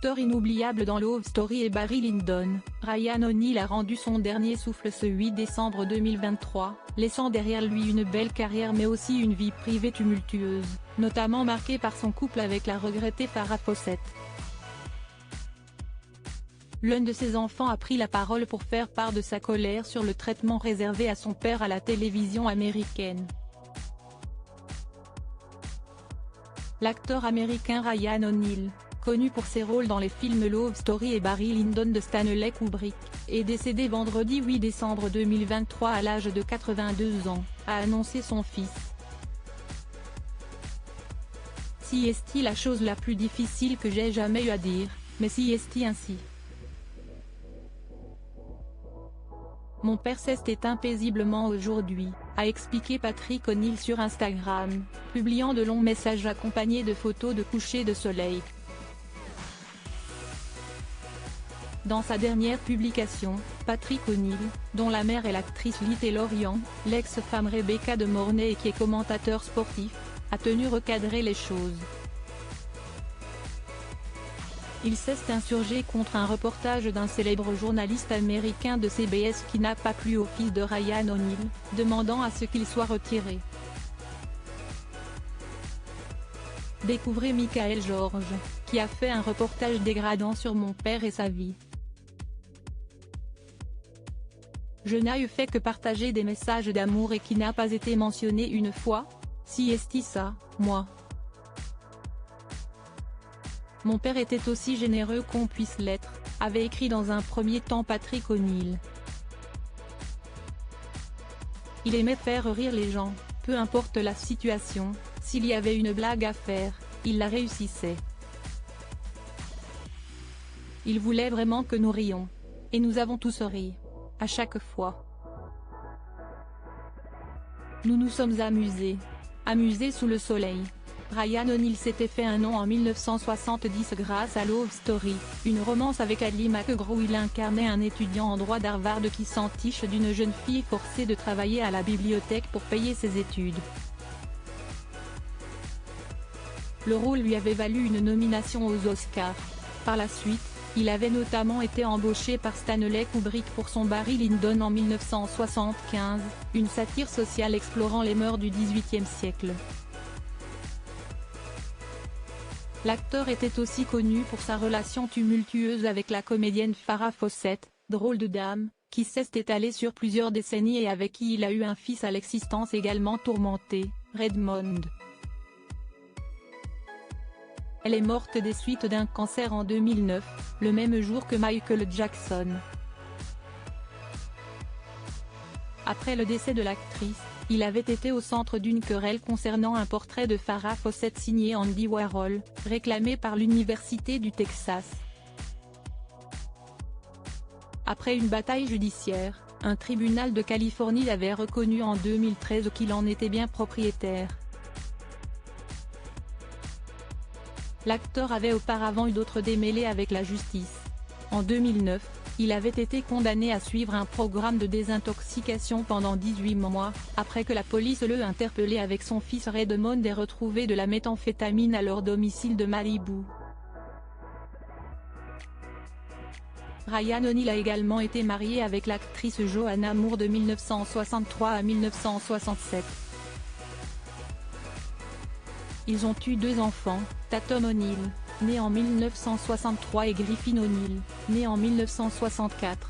L'acteur inoubliable dans Love Story est Barry Lyndon. Ryan O'Neal a rendu son dernier souffle ce 8 décembre 2023, laissant derrière lui une belle carrière mais aussi une vie privée tumultueuse, notamment marquée par son couple avec la regrettée Farrah Fawcett. L'un de ses enfants a pris la parole pour faire part de sa colère sur le traitement réservé à son père à la télévision américaine. L'acteur américain Ryan O'Neal, connu pour ses rôles dans les films Love Story et Barry Lyndon de Stanley Kubrick, est décédé vendredi 8 décembre 2023 à l'âge de 82 ans, a annoncé son fils. Si est-il la chose la plus difficile que j'ai jamais eu à dire, mais si est-il ainsi. Mon père s'est éteint paisiblement aujourd'hui, a expliqué Patrick O'Neal sur Instagram, publiant de longs messages accompagnés de photos de coucher de soleil. Dans sa dernière publication, Patrick O'Neal, dont la mère est l'actrice Lee Taylor-Young, l'ex-femme Rebecca De Mornay et qui est commentateur sportif, a tenu recadrer les choses. Il s'est insurgé contre un reportage d'un célèbre journaliste américain de CBS qui n'a pas plu au fils de Ryan O'Neal, demandant à ce qu'il soit retiré. Découvrez Michael George, qui a fait un reportage dégradant sur mon père et sa vie. Je n'ai fait que partager des messages d'amour et qui n'a pas été mentionné une fois, si est-il ça, moi. Mon père était aussi généreux qu'on puisse l'être, avait écrit dans un premier temps Patrick O'Neal. Il aimait faire rire les gens, peu importe la situation, s'il y avait une blague à faire, il la réussissait. Il voulait vraiment que nous rions. Et nous avons tous ri. À chaque fois. Nous nous sommes amusés. Amusés sous le soleil. Ryan O'Neal s'était fait un nom en 1970 grâce à Love Story, une romance avec Ally McGraw où il incarnait un étudiant en droit d'Harvard qui s'entiche d'une jeune fille forcée de travailler à la bibliothèque pour payer ses études. Le rôle lui avait valu une nomination aux Oscars. Par la suite, il avait notamment été embauché par Stanley Kubrick pour son Barry Lyndon en 1975, une satire sociale explorant les mœurs du XVIIIe siècle. L'acteur était aussi connu pour sa relation tumultueuse avec la comédienne Farrah Fawcett, drôle de dame, qui s'est étalée sur plusieurs décennies et avec qui il a eu un fils à l'existence également tourmentée, Redmond. Elle est morte des suites d'un cancer en 2009, le même jour que Michael Jackson. Après le décès de l'actrice, il avait été au centre d'une querelle concernant un portrait de Farrah Fawcett signé Andy Warhol, réclamé par l'Université du Texas. Après une bataille judiciaire, un tribunal de Californie avait reconnu en 2013 qu'il en était bien propriétaire. L'acteur avait auparavant eu d'autres démêlés avec la justice. En 2009, il avait été condamné à suivre un programme de désintoxication pendant 18 mois, après que la police le interpellé avec son fils Redmond ait retrouvé de la méthamphétamine à leur domicile de Malibu. Ryan O'Neal a également été marié avec l'actrice Joanna Moore de 1963 à 1967. Ils ont eu 2 enfants, Tatum O'Neal, né en 1963 et Griffin O'Neal, né en 1964.